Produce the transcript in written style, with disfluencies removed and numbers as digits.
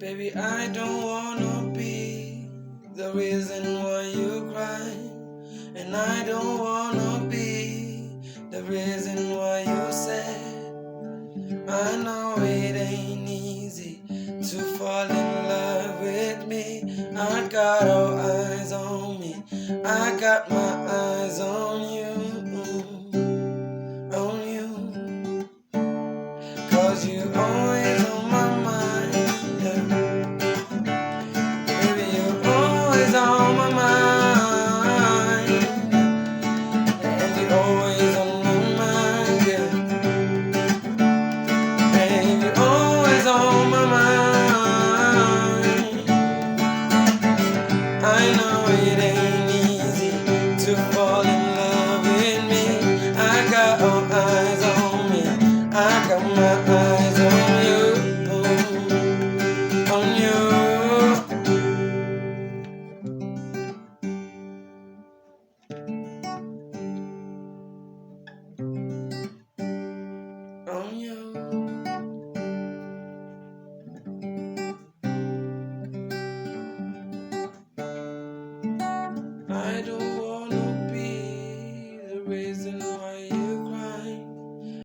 Baby, I don't wanna be the reason why you cry, and I don't wanna be the reason why you sad. I know it ain't easy to fall in love with me. I got all eyes on me. I got my eyes on you, on you. 'Cause you always on my mind, yeah. Baby, you're always on my mind, and you're always on my mind, yeah. Baby, you're always on my mind. I know it ain't easy to fall in love with me. I got all eyes on me. I got my eyes